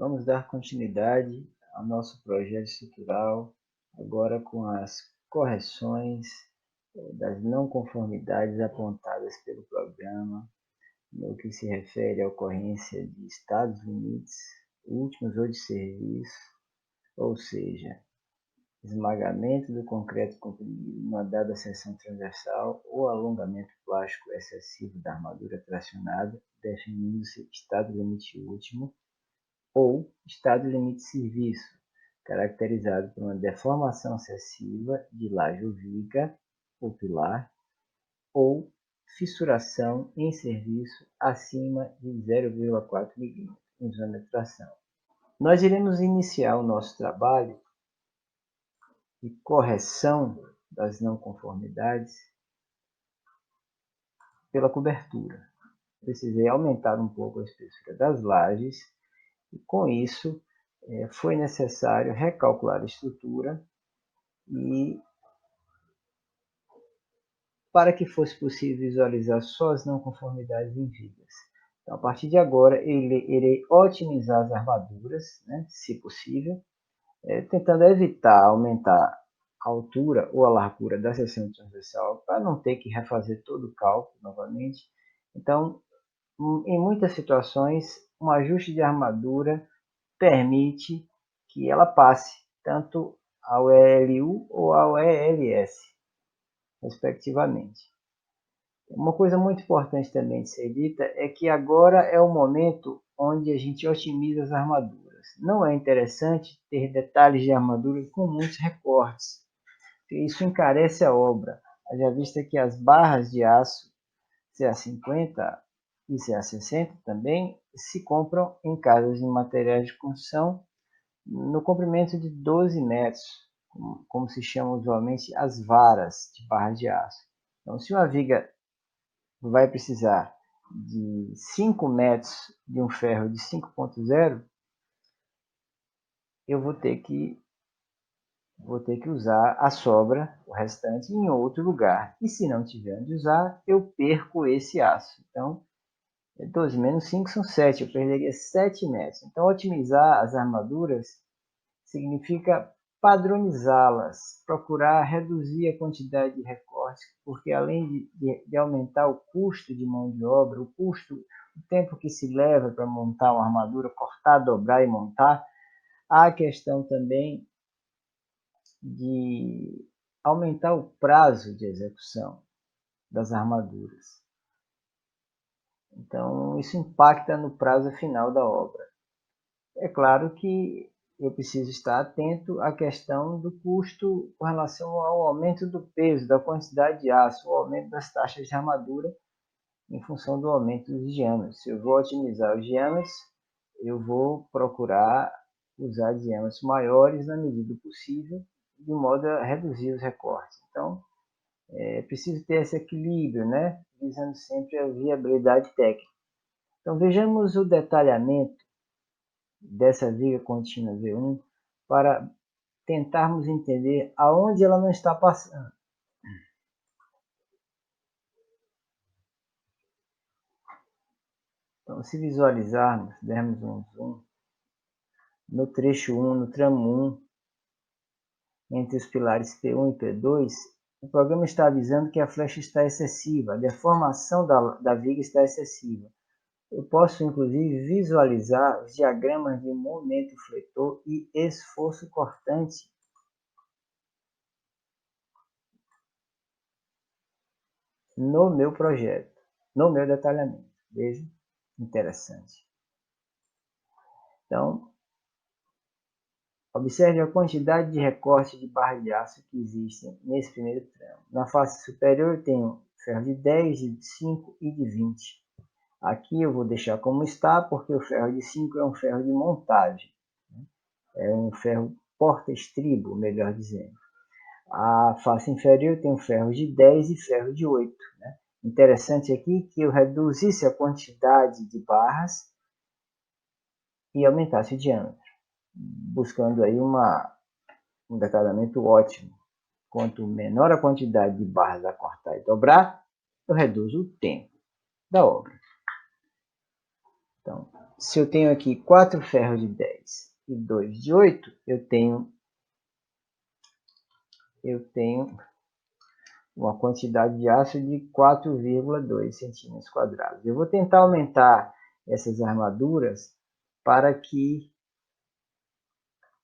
Vamos dar continuidade ao nosso projeto estrutural, agora com as correções das não conformidades apontadas pelo programa, no que se refere à ocorrência de estados limites, últimos ou de serviço, ou seja, esmagamento do concreto comprimido numa dada seção transversal ou alongamento plástico excessivo da armadura tracionada, definindo-se estado limite último, ou estado limite de serviço, caracterizado por uma deformação excessiva de laje oblíqua ou pilar, ou fissuração em serviço acima de 0,4 mm em zona de tração. Nós iremos iniciar o nosso trabalho de correção das não conformidades pela cobertura. Precisei aumentar um pouco a espessura das lajes e, com isso, foi necessário recalcular a estrutura e para que fosse possível visualizar só as não conformidades em vigas. Então, a partir de agora, irei otimizar as armaduras, né, se possível, tentando evitar aumentar a altura ou a largura da seção transversal para não ter que refazer todo o cálculo novamente. Então, em muitas situações, um ajuste de armadura permite que ela passe tanto ao ELU ou ao ELS, respectivamente. Uma coisa muito importante também de ser dita é que agora é o momento onde a gente otimiza as armaduras. Não é interessante ter detalhes de armadura com muitos recortes, porque isso encarece a obra. Haja vista que as barras de aço CA50 e CA60 também se compram em casas de materiais de construção no comprimento de 12 metros, como se chamam usualmente as varas de barras de aço. Então, se uma viga vai precisar de 5 metros de um ferro de 5.0, eu vou ter que usar a sobra, o restante, em outro lugar. E se não tiver onde usar, eu perco esse aço. Então, 12 menos 5 são 7, eu perderia 7 metros. Então, otimizar as armaduras significa padronizá-las, procurar reduzir a quantidade de recortes, porque além de aumentar o custo de mão de obra, o tempo que se leva para montar uma armadura, cortar, dobrar e montar, há a questão também de aumentar o prazo de execução das armaduras. Então, isso impacta no prazo final da obra. É claro que eu preciso estar atento à questão do custo com relação ao aumento do peso, da quantidade de aço, o aumento das taxas de armadura em função do aumento dos diâmetros. Se eu vou otimizar os diâmetros, eu vou procurar usar diâmetros maiores na medida do possível, de modo a reduzir os recortes. Então, é preciso ter esse equilíbrio, né? Visando sempre a viabilidade técnica. Então, vejamos o detalhamento dessa viga contínua V1 para tentarmos entender aonde ela não está passando. Então, se visualizarmos, dermos um zoom no trecho 1, no tramo 1, entre os pilares P1 e P2, o programa está avisando que a flecha está excessiva, a deformação da viga está excessiva. Eu posso, inclusive, visualizar os diagramas de momento fletor e esforço cortante no meu projeto, no meu detalhamento. Veja, interessante. Então, observe a quantidade de recortes de barra de aço que existem nesse primeiro tramo. Na face superior eu tenho ferro de 10, de 5 e de 20. Aqui eu vou deixar como está, porque o ferro de 5 é um ferro de montagem. É um ferro porta-estribo, melhor dizendo. A face inferior tem ferro de 10 e ferro de 8. Interessante aqui que eu reduzisse a quantidade de barras e aumentasse o diâmetro, buscando aí um detalhamento ótimo. Quanto menor a quantidade de barras a cortar e dobrar, eu reduzo o tempo da obra. Então, se eu tenho aqui 4 ferros de 10 e 2 de 8, eu tenho uma quantidade de aço de 4,2 centímetros quadrados. Eu vou tentar aumentar essas armaduras para que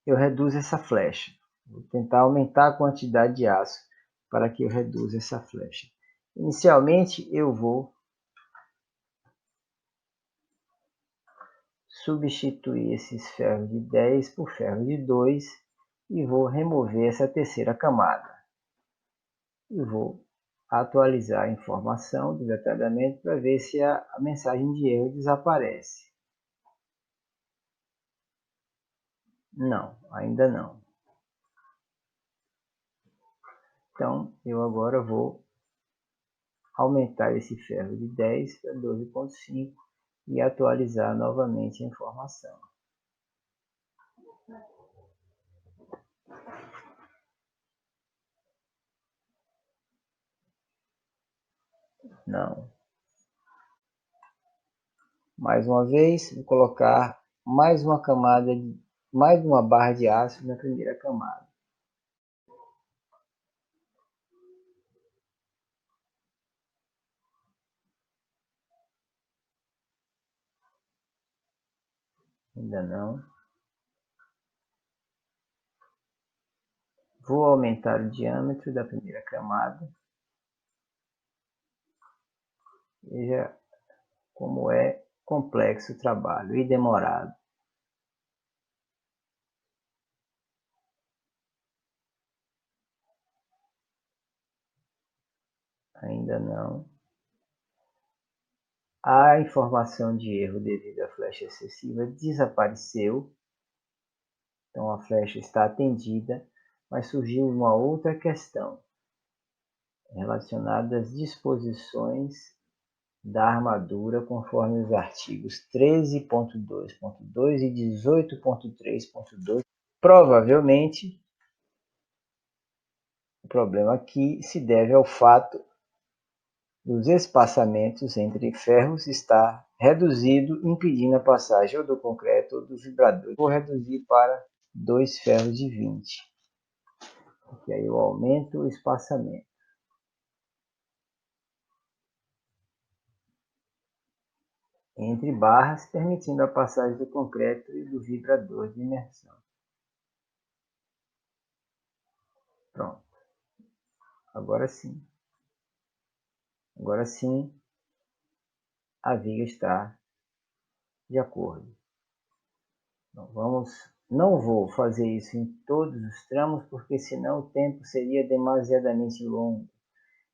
eu reduza essa flecha. Vou tentar aumentar a quantidade de aço para que eu reduza essa flecha. Inicialmente, eu vou substituir esses ferros de 10 por ferro de 2 e vou remover essa terceira camada. E vou atualizar a informação do detalhamento para ver se a mensagem de erro desaparece. Não, ainda não. Então, eu agora vou aumentar esse ferro de 10 para 12,5 e atualizar novamente a informação. Não. Mais uma vez, vou colocar mais uma camada, mais uma barra de aço na primeira camada. Ainda não. Vou aumentar o diâmetro da primeira camada. Veja como é complexo o trabalho e demorado. Ainda não. A informação de erro devido à flecha excessiva desapareceu. Então a flecha está atendida, mas surgiu uma outra questão relacionada às disposições da armadura conforme os artigos 13.2.2 e 18.3.2. Provavelmente, o problema aqui se deve ao fato dos espaçamentos entre ferros estar reduzido, impedindo a passagem ou do concreto ou dos vibradores. Vou reduzir para 2 ferros de 20, porque aí eu aumento o espaçamento entre barras, permitindo a passagem do concreto e do vibrador de imersão. Pronto. Agora sim. Agora sim, a viga está de acordo. Então, não vou fazer isso em todos os tramos, porque senão o tempo seria demasiadamente longo.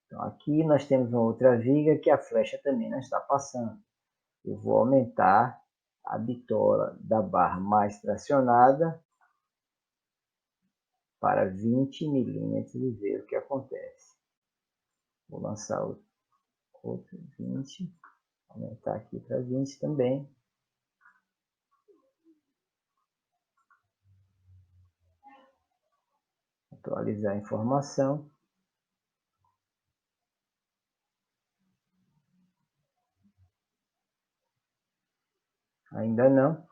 Então, aqui nós temos uma outra viga que a flecha também não está passando. Eu vou aumentar a bitola da barra mais tracionada para 20 milímetros e ver o que acontece. Vou lançar outro 20, aumentar aqui para 20 também. Atualizar a informação. Ainda não.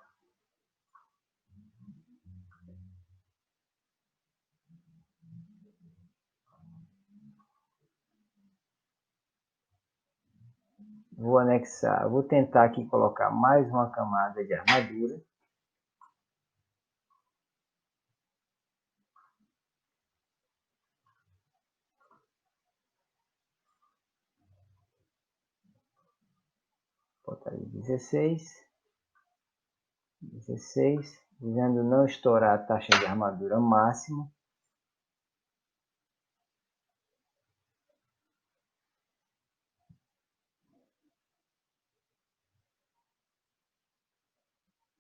Vou anexar, vou tentar aqui colocar mais uma camada de armadura. Vou botar aí 16, dizendo não estourar a taxa de armadura máxima.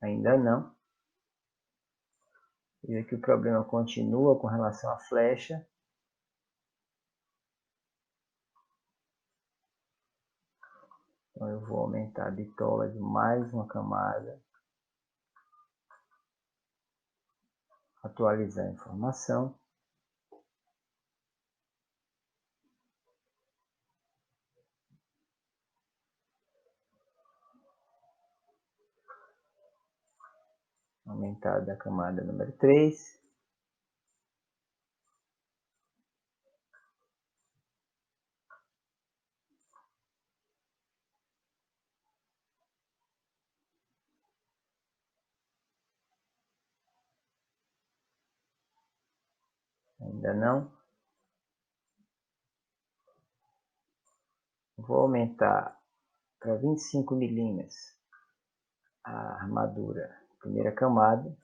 Ainda não. Veja que o problema continua com relação à flecha. Então eu vou aumentar a bitola de mais uma camada. Atualizar a informação. Aumentar da camada número 3. Ainda não. Vou aumentar para 25 milímetros a armadura, primeira camada.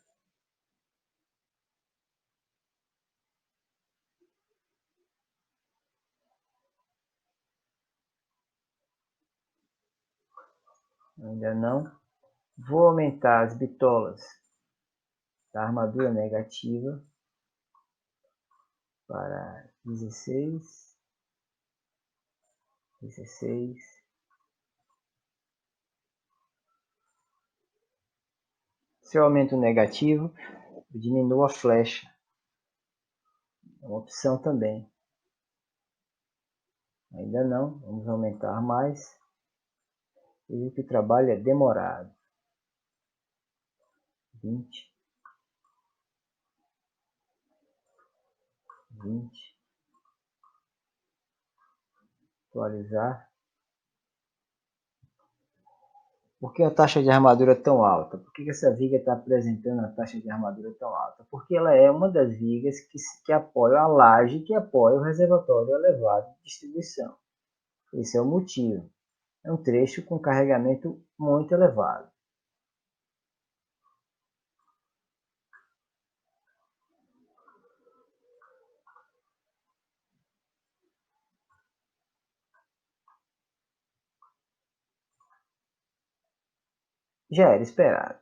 Ainda não. Vou aumentar as bitolas da armadura negativa para 16, 16. Se eu aumento o negativo, eu diminuo a flecha. É uma opção também. Ainda não. Vamos aumentar mais. Veja que o trabalho é demorado. 20. 20. Atualizar. Por que a taxa de armadura é tão alta? Por que essa viga está apresentando a taxa de armadura tão alta? Porque ela é uma das vigas que apoia a laje, que apoia o reservatório elevado de distribuição. Esse é o motivo. É um trecho com carregamento muito elevado. Já era esperado.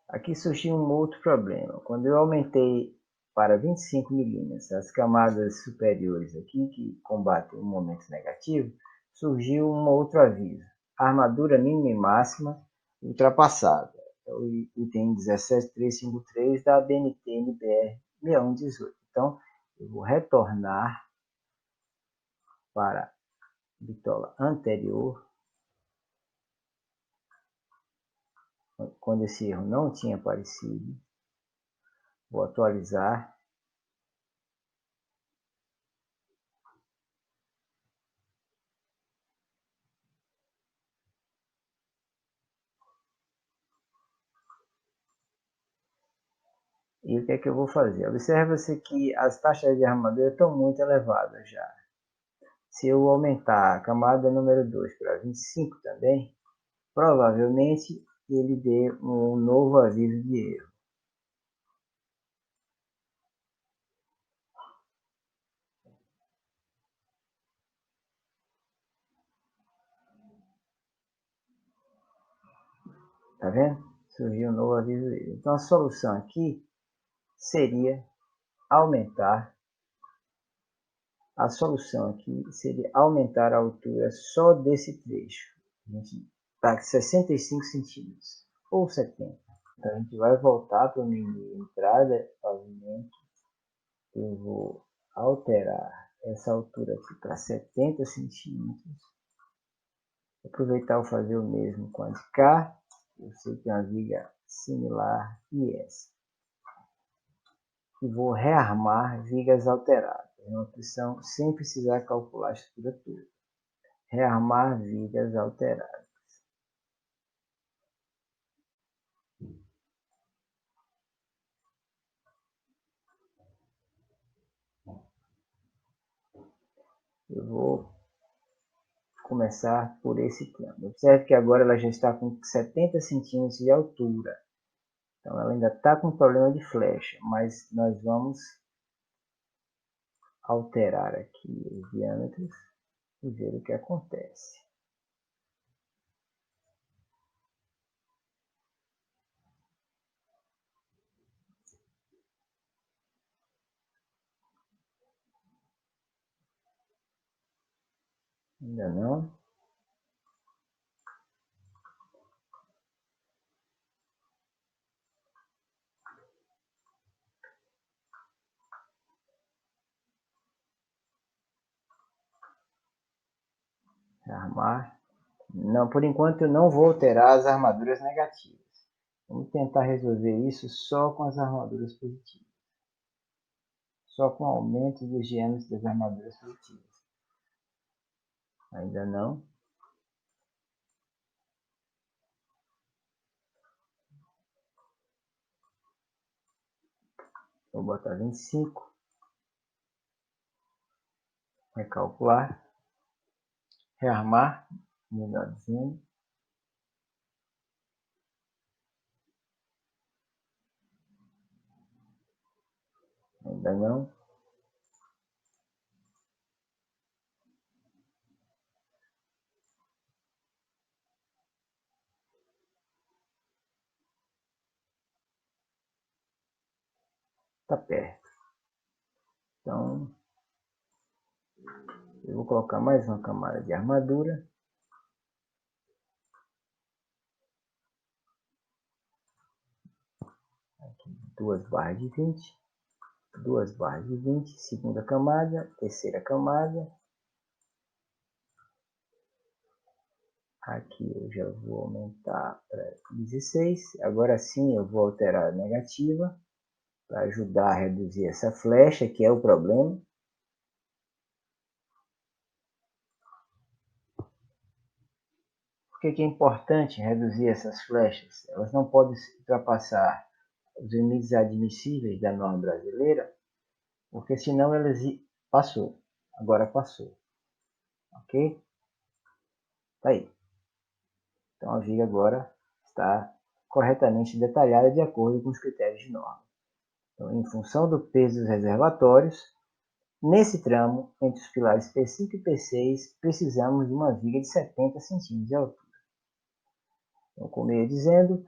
Aqui surgiu um outro problema. Quando eu aumentei para 25 milímetros as camadas superiores aqui, que combatem o momento negativo, surgiu um outro aviso. Armadura mínima e máxima ultrapassada. É o item 17353 da ABNT NBR 6118. Então, eu vou retornar para a bitola anterior, quando esse erro não tinha aparecido. Vou atualizar. E o que é que eu vou fazer? Observa-se que as taxas de armadura estão muito elevadas já. Se eu aumentar a camada número 2 para 25 também, provavelmente ele dê um novo aviso de erro. Tá vendo? Surgiu um novo aviso de erro. Então a solução aqui seria aumentar. A solução aqui seria aumentar a altura só desse trecho. A gente está 65 centímetros ou 70. Então a gente vai voltar para o menu entrada, pavimento. Eu vou alterar essa altura aqui para 70 centímetros. Aproveitar e fazer o mesmo com a de cá. Eu sei que é uma viga similar e essa. E vou rearmar vigas alteradas. É uma opção sem precisar calcular a estrutura toda. Rearmar vigas alteradas. Eu vou começar por esse plano. Observe que agora ela já está com 70 centímetros de altura. Então ela ainda está com problema de flecha, mas nós vamos alterar aqui os diâmetros e ver o que acontece. Ainda não. Rearmar. Não, por enquanto eu não vou alterar as armaduras negativas. Vamos tentar resolver isso só com as armaduras positivas. Só com o aumento dos diâmetros das armaduras positivas. Ainda não. Vou botar 25. Recalcular. Rearmar. Melhor dizendo. Ainda não. Está perto. Então, eu vou colocar mais uma camada de armadura. Aqui, 2 barras de 20. 2 barras de 20. Segunda camada. Terceira camada. Aqui eu já vou aumentar para 16. Agora sim eu vou alterar a negativa para ajudar a reduzir essa flecha, que é o problema. Por que é importante reduzir essas flechas? Elas não podem ultrapassar os limites admissíveis da norma brasileira, porque senão elas passou. Agora passou. Ok? Tá aí. Então a viga agora está corretamente detalhada de acordo com os critérios de norma. Então, em função do peso dos reservatórios, nesse tramo, entre os pilares P5 e P6, precisamos de uma viga de 70 centímetros de altura. Então, como eu ia dizendo,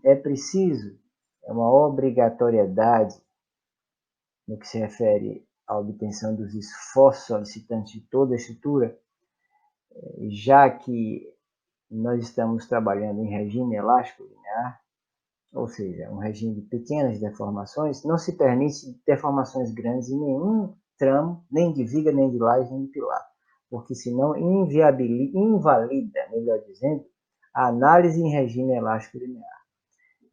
é preciso, é uma obrigatoriedade no que se refere à obtenção dos esforços solicitantes de toda a estrutura, já que nós estamos trabalhando em regime elástico linear, ou seja, um regime de pequenas deformações, não se permite deformações grandes em nenhum tramo, nem de viga, nem de laje, nem de pilar, porque senão invalida, melhor dizendo, a análise em regime elástico linear.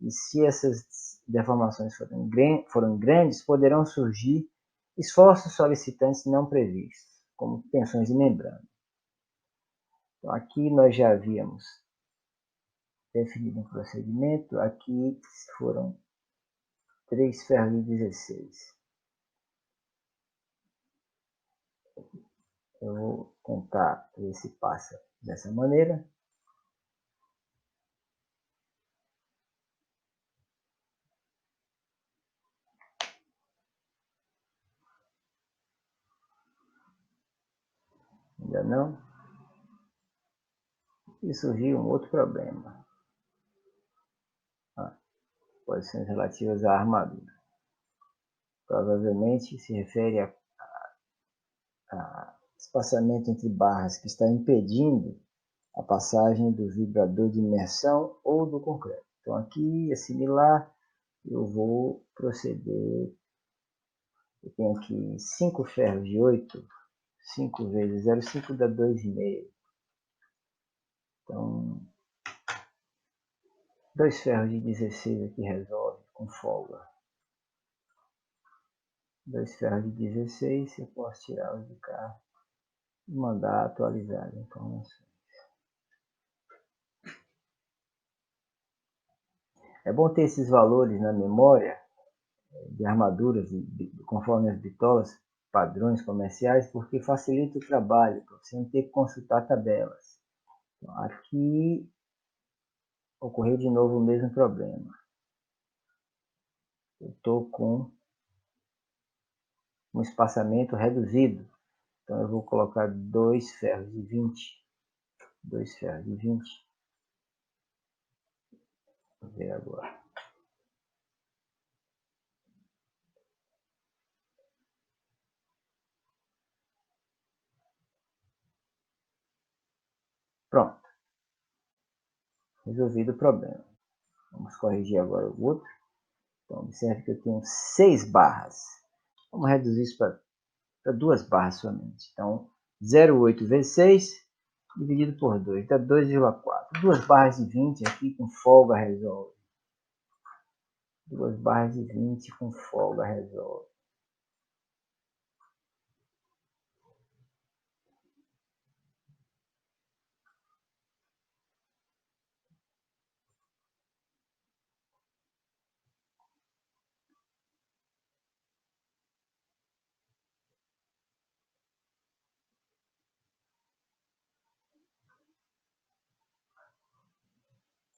E se essas deformações forem grandes, poderão surgir esforços solicitantes não previstos, como tensões de membrana. Então, aqui nós já havíamos definido um procedimento, aqui foram 3 ferros de 16. Eu vou tentar ver se passa dessa maneira. Ainda não. E surgiu um outro problema. Posições relativas à armadura. Provavelmente se refere a espaçamento entre barras que está impedindo a passagem do vibrador de imersão ou do concreto. Então aqui, assimilar, eu vou proceder. Eu tenho aqui 5 ferros de 8, 5 vezes 0,5 dá 2,5. Então, 2 ferros de 16 aqui resolve com folga. 2 ferros de 16, eu posso tirá-los de cá e mandar atualizar as informações. É bom ter esses valores na memória de armaduras, conforme as bitolas, padrões comerciais, porque facilita o trabalho, para você não ter que consultar tabelas. Então, aqui ocorreu de novo o mesmo problema. Eu estou com um espaçamento reduzido, então eu vou colocar 2 ferros de 20. 2 ferros de 20. Vou ver agora. Pronto. Resolvido o problema. Vamos corrigir agora o outro. Então, observe que eu tenho 6 barras. Vamos reduzir isso para 2 barras somente. Então, 0,8 vezes 6 dividido por 2, dá 2,4. 2 barras de 20 aqui com folga resolve. 2 barras de 20 com folga resolve.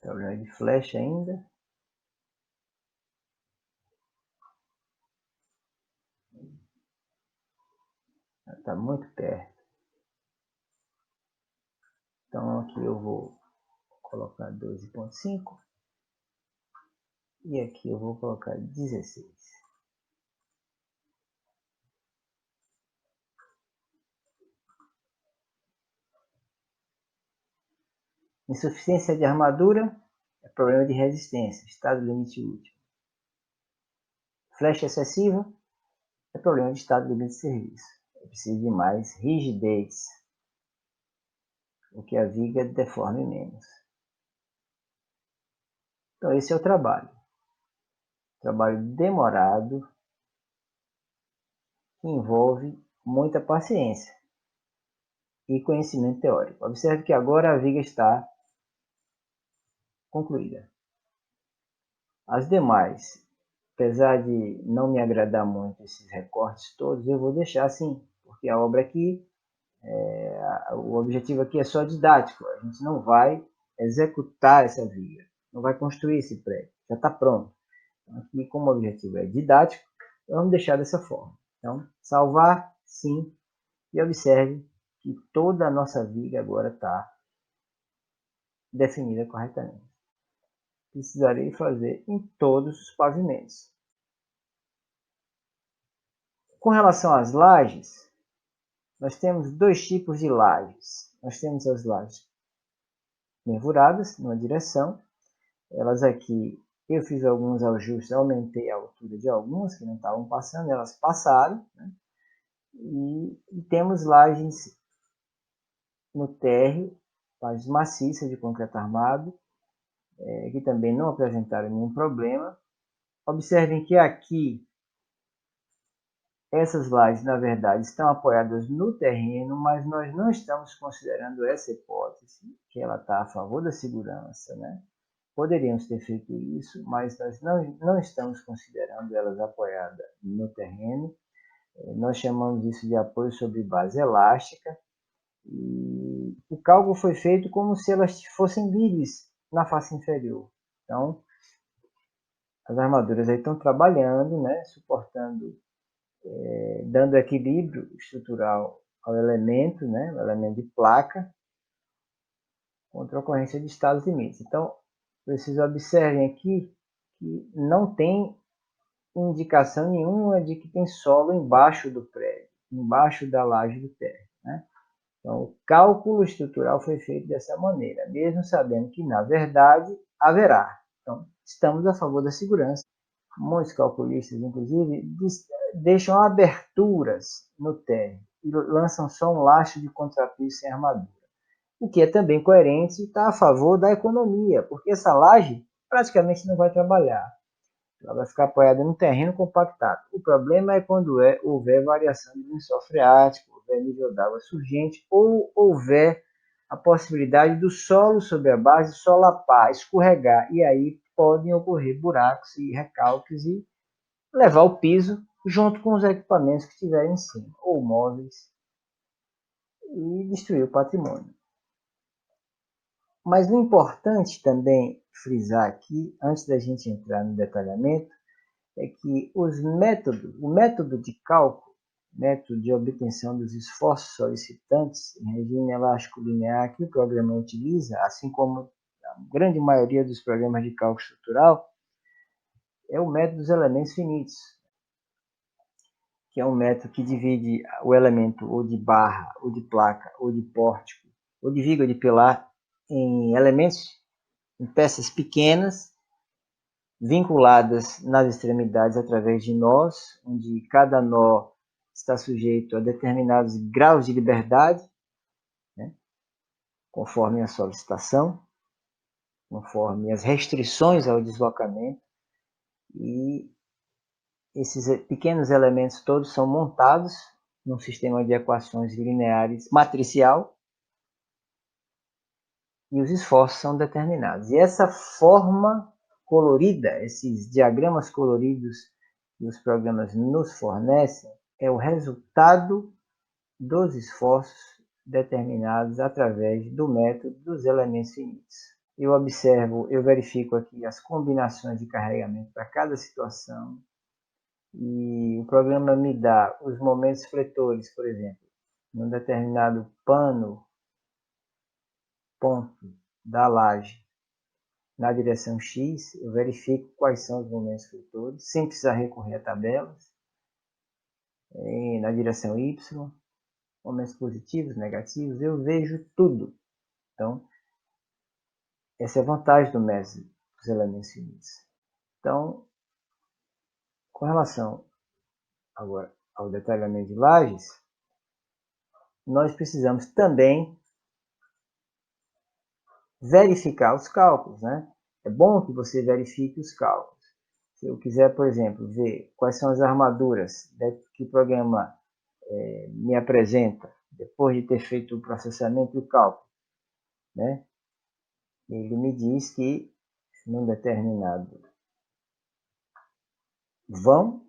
Problema de flash ainda. Está muito perto. Então aqui eu vou colocar 12,5 e aqui eu vou colocar 16. Insuficiência de armadura é problema de resistência, estado limite útil. Flash excessiva é problema de estado limite de serviço. É preciso de mais rigidez, o que a viga deforme menos. Então esse é o trabalho. Trabalho demorado, que envolve muita paciência e conhecimento teórico. Observe que agora a viga está concluída. As demais, apesar de não me agradar muito esses recortes todos, eu vou deixar assim, porque a obra aqui, o objetivo aqui é só didático. A gente não vai executar essa viga, não vai construir esse prédio, já está pronto. Então, aqui, como o objetivo é didático, vamos deixar dessa forma. Então, salvar, sim, e observe que toda a nossa viga agora está definida corretamente. Precisarei fazer em todos os pavimentos. Com relação às lajes, nós temos dois tipos de lajes. Nós temos as lajes nervuradas, numa direção. Elas aqui, eu fiz alguns ajustes, aumentei a altura de algumas que não estavam passando, elas passaram. Né? E temos lajes no térreo, lajes maciças de concreto armado, que também não apresentaram nenhum problema. Observem que aqui essas lajes, na verdade, estão apoiadas no terreno, mas nós não estamos considerando essa hipótese, que ela está a favor da segurança, né? Poderíamos ter feito isso, mas nós não estamos considerando elas apoiadas no terreno. Nós chamamos isso de apoio sobre base elástica. E o cálculo foi feito como se elas fossem livres na face inferior. Então, as armaduras aí estão trabalhando, né? Suportando, dando equilíbrio estrutural ao elemento, né? O elemento de placa, contra a ocorrência de estados limites. Então, vocês observem aqui que não tem indicação nenhuma de que tem solo embaixo do prédio, embaixo da laje do térreo, né? Então, o cálculo estrutural foi feito dessa maneira, mesmo sabendo que, na verdade, haverá. Então, estamos a favor da segurança. Muitos calculistas, inclusive, deixam aberturas no térreo e lançam só um lastro de contrapiso sem armadura. O que é também coerente e está a favor da economia, porque essa laje praticamente não vai trabalhar. Ela vai ficar apoiada no terreno compactado. O problema é quando houver variação de lençol freático, houver nível d'água surgente ou houver a possibilidade do solo sobre a base solapar, escorregar, e aí podem ocorrer buracos e recalques e levar o piso junto com os equipamentos que estiverem em cima, ou móveis, e destruir o patrimônio. Mas o importante também frisar aqui, antes da gente entrar no detalhamento, é que o método de cálculo, método de obtenção dos esforços solicitantes em regime elástico linear que o programa utiliza, assim como a grande maioria dos programas de cálculo estrutural, é o método dos elementos finitos, que é um método que divide o elemento ou de barra, ou de placa, ou de pórtico, ou de viga ou de pilar em elementos, em peças pequenas, vinculadas nas extremidades através de nós, onde cada nó está sujeito a determinados graus de liberdade, né? conforme a solicitação, conforme as restrições ao deslocamento, e esses pequenos elementos todos são montados num sistema de equações lineares matricial e os esforços são determinados. E essa forma colorida, esses diagramas coloridos que os programas nos fornecem, é o resultado dos esforços determinados através do método dos elementos finitos. Eu verifico aqui as combinações de carregamento para cada situação, e o programa me dá os momentos fletores, por exemplo, num determinado ponto da laje na direção X, eu verifico quais são os momentos fletores, sem precisar recorrer a tabelas. E na direção Y, momentos positivos, negativos, eu vejo tudo. Então, essa é a vantagem do método dos elementos finitos. Então, com relação agora ao detalhamento de lajes, nós precisamos também verificar os cálculos, né? É bom que você verifique os cálculos. Se eu quiser, por exemplo, ver quais são as armaduras que o programa me apresenta depois de ter feito o processamento e o cálculo, né? Ele me diz que num determinado vão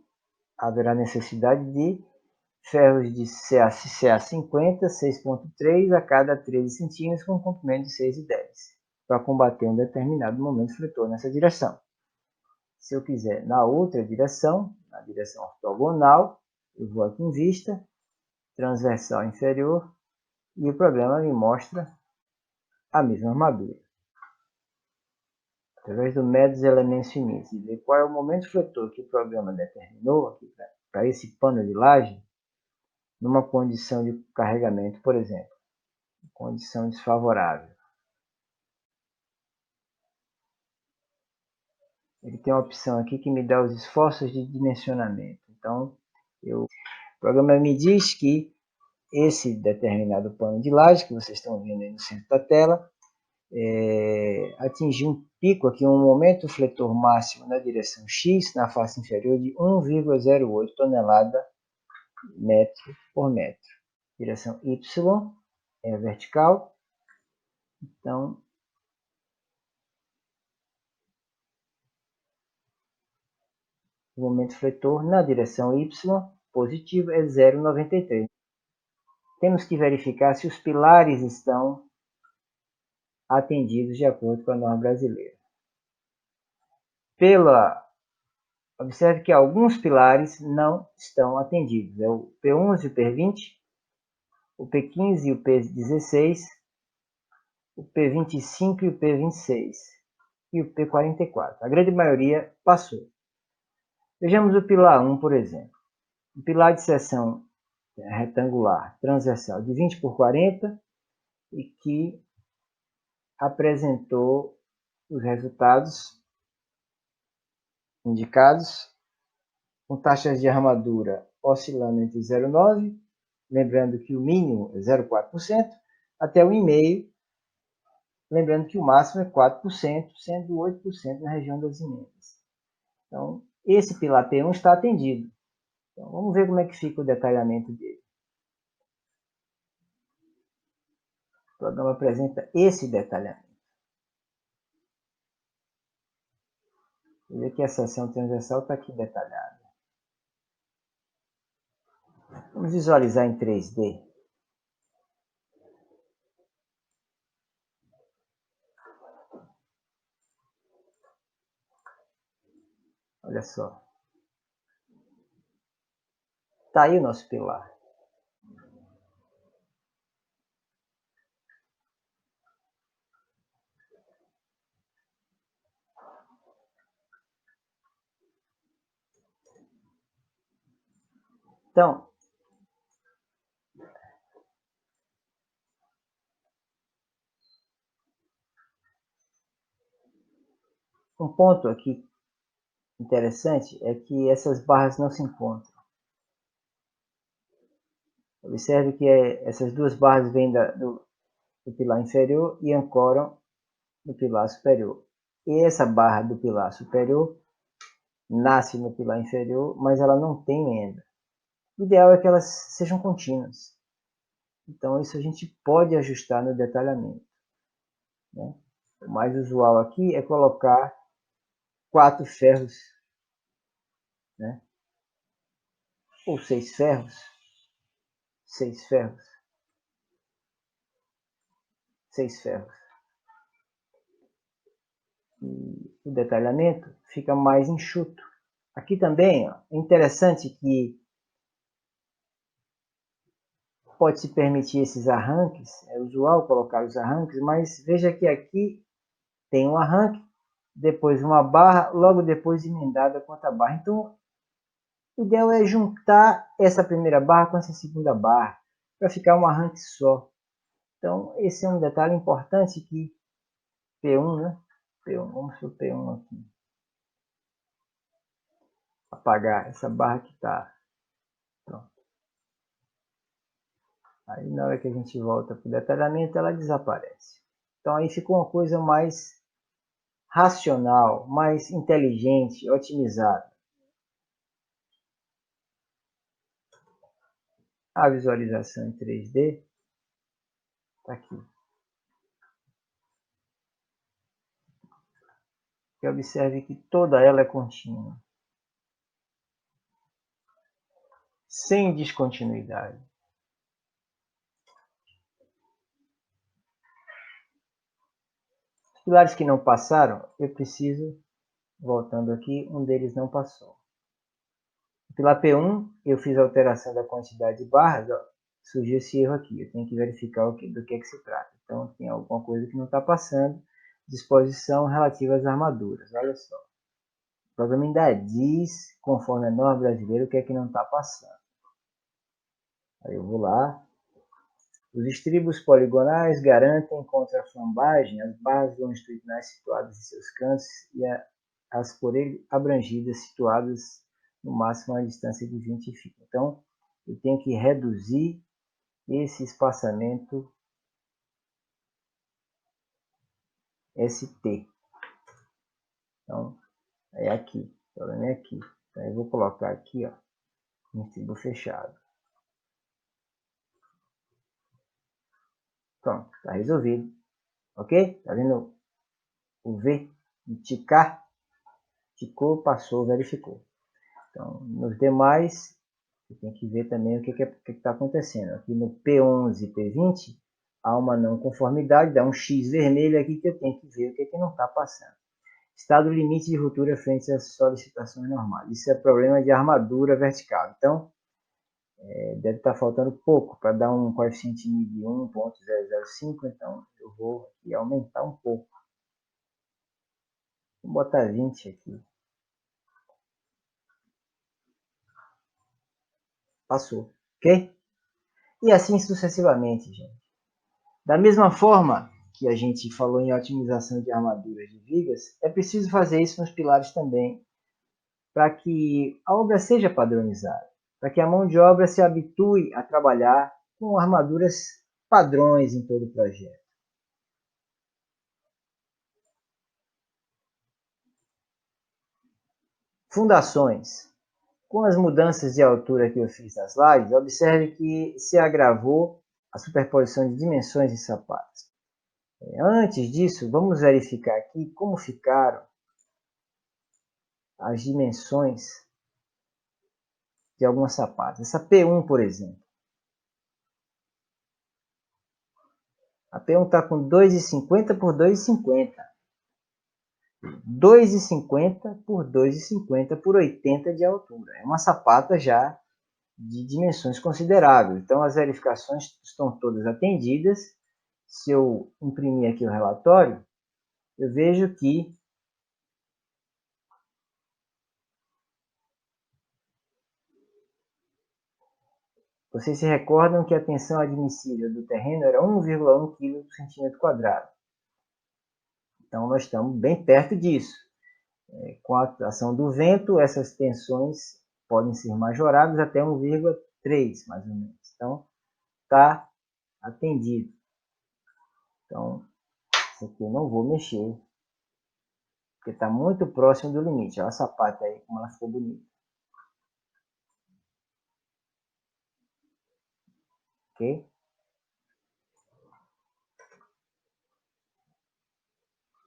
haverá necessidade de ferros de CA50 6.3 a cada 13 centímetros com comprimento de 6,10 para combater um determinado momento fletor nessa direção. Se eu quiser na outra direção, na direção ortogonal, eu vou aqui em vista, transversal inferior, e o programa me mostra a mesma armadura. Através do método dos elementos finitos, e ver qual é o momento fletor que o programa determinou aqui para esse pano de laje, numa condição de carregamento, por exemplo, condição desfavorável. Ele tem uma opção aqui que me dá os esforços de dimensionamento. Então, o programa me diz que esse determinado pano de laje, que vocês estão vendo aí no centro da tela, atingiu um pico aqui, um momento fletor máximo na direção X, na face inferior, de 1,08 tonelada metro por metro. Direção Y é vertical, então o momento fletor na direção Y positivo é 0,93. Temos que verificar se os pilares estão atendidos de acordo com a norma brasileira. Observe que alguns pilares não estão atendidos. É o P11 e o P20, o P15 e o P16, o P25 e o P26 e o P44. A grande maioria passou. Vejamos o pilar 1, por exemplo. O pilar de seção retangular transversal de 20 por 40 e que apresentou os resultados indicados com taxas de armadura oscilando entre 0,9%, lembrando que o mínimo é 0,4%, até 1,5%, lembrando que o máximo é 4%, sendo 8% na região das emendas. Então, esse pilar P1 está atendido. Então, vamos ver como é que fica o detalhamento dele. O programa apresenta esse detalhamento. Veja que a seção transversal está aqui detalhada. Vamos visualizar em 3D. Olha só. Está aí o nosso pilar. Então, um ponto aqui interessante é que essas barras não se encontram. Observe que essas duas barras vêm do pilar inferior e ancoram no pilar superior. E essa barra do pilar superior nasce no pilar inferior, mas ela não tem emenda. O ideal é que elas sejam contínuas. Então, isso a gente pode ajustar no detalhamento, né? O mais usual aqui é colocar 4 ferros, né? Ou 6 ferros. 6 ferros. 6 ferros. E o detalhamento fica mais enxuto. Aqui também ó, é interessante que pode se permitir esses arranques, é usual colocar os arranques, mas veja que aqui tem um arranque, depois uma barra, logo depois emendada com outra barra. Então, o ideal é juntar essa primeira barra com essa segunda barra, para ficar um arranque só. Então, esse é um detalhe importante que P1, né? P1, vamos para o P1 aqui. Apagar essa barra que está. Pronto. Aí, na hora que a gente volta para o detalhamento, ela desaparece. Então, aí ficou uma coisa mais racional, mais inteligente, otimizada. A visualização em 3D está aqui. E observe que toda ela é contínua, sem descontinuidade. Os pilares que não passaram, eu preciso, voltando aqui, um deles não passou. No pilar P1, eu fiz a alteração da quantidade de barras, ó, surgiu esse erro aqui, eu tenho que verificar do que é que se trata. Então, tem alguma coisa que não está passando, disposição relativa às armaduras, olha só. O programa ainda diz, conforme a norma brasileira, o que é que não está passando. Aí eu vou lá. Os estribos poligonais garantem contra a flambagem as barras longitudinais situadas em seus cantos e as por ele abrangidas situadas no máximo a distância de 20 φ. Então, eu tenho que reduzir esse espaçamento ST. Então, é aqui. O problema é aqui. Então, eu vou colocar aqui, ó, um estribo fechado. Pronto, está resolvido. Ok? Tá vendo o V de ticar? Ticou, passou, verificou. Então, nos demais, você tem que ver também o que está acontecendo. Aqui no P11 e P20, há uma não conformidade, dá um X vermelho aqui que eu tenho que ver o que não está passando. Estado limite de ruptura frente às solicitações normais. Isso é problema de armadura vertical. Então, deve estar faltando pouco para dar um coeficiente de 1.005. Então, eu vou aqui aumentar um pouco. Vou botar 20 aqui. Passou, ok? E assim sucessivamente, gente. Da mesma forma que a gente falou em otimização de armaduras de vigas, é preciso fazer isso nos pilares também, para que a obra seja padronizada, para que a mão de obra se habitue a trabalhar com armaduras padrões em todo o projeto. Fundações. Com as mudanças de altura que eu fiz nas slides, observe que se agravou a superposição de dimensões de sapatos. Antes disso, vamos verificar aqui como ficaram as dimensões de algumas sapatas. Essa P1, por exemplo. A P1 está com 2,50 por 2,50. 2,50 por 2,50 por 80 de altura. É uma sapata já de dimensões consideráveis. Então, as verificações estão todas atendidas. Se eu imprimir aqui o relatório, eu vejo que vocês se recordam que a tensão admissível do terreno era 1,1 kg por centímetro quadrado. Então, nós estamos bem perto disso. Com a ação do vento, essas tensões podem ser majoradas até 1,3, mais ou menos. Então, está atendido. Então, isso aqui eu não vou mexer, porque está muito próximo do limite. Olha a sapata aí, como ela ficou bonita. Ok?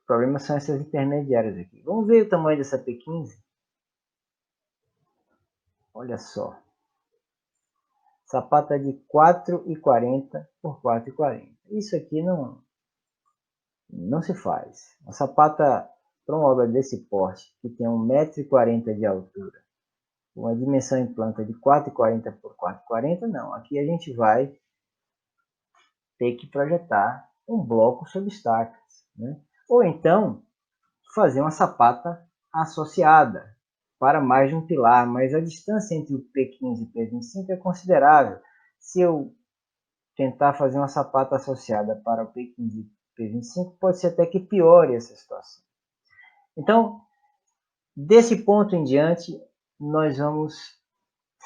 O problema são essas intermediárias aqui. Vamos ver o tamanho dessa P15? Olha só. Sapata de 4,40 por 4,40. Isso aqui não se faz. Uma sapata para uma obra desse porte, que tem 1,40 m de altura, uma dimensão em planta de 4,40 por 4,40, não. Aqui a gente vai ter que projetar um bloco sob estacas, né? Ou então fazer uma sapata associada para mais de um pilar, mas a distância entre o P15 e o P25 é considerável. Se eu tentar fazer uma sapata associada para o P15 e P25, pode ser até que piore essa situação. Então, desse ponto em diante, nós vamos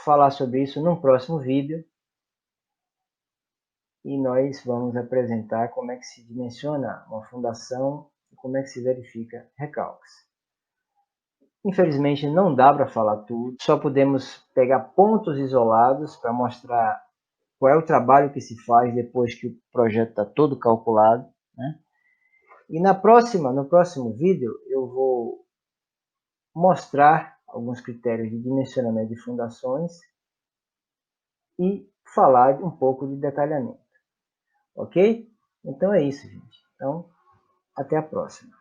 falar sobre isso num próximo vídeo e nós vamos apresentar como é que se dimensiona uma fundação e como é que se verifica recalques. Infelizmente não dá para falar tudo, só podemos pegar pontos isolados para mostrar qual é o trabalho que se faz depois que o projeto está todo calculado, né? E no próximo vídeo eu vou mostrar alguns critérios de dimensionamento de fundações e falar um pouco de detalhamento. Ok? Então é isso, gente. Então, até a próxima.